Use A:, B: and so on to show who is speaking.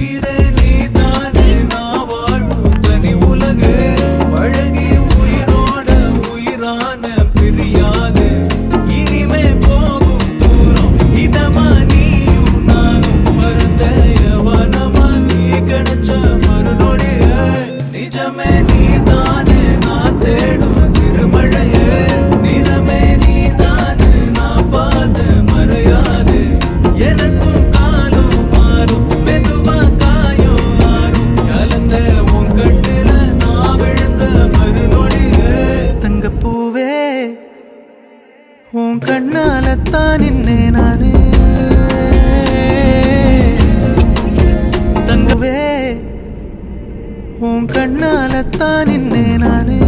A: உயிரே நீதானே நான் வாழும் தனி உலகே பழகி உயிரோட உயிரான பிரியாது இனிமே போகும் தூரம் இதமா நீயும் நானும் பரந்த யவனமா நீ கிடைச்ச மறுநொடிய நிஜமே நீதானே நான் தேடும் சிறுமழையே நிறமே நீதானே நான் பார்த்த மறையாது எனக்கும் காலம் மாறும் மெதுவா காயம் ஆறும் கலந்த உன் கண்ணுல நான் விழுந்த மறுநொடியே தங்கப்பூவே உன் கண்ணாலத்தான் நின்னே நானு தங்கவே உன் கண்ணாலத்தான் நின்னே நானு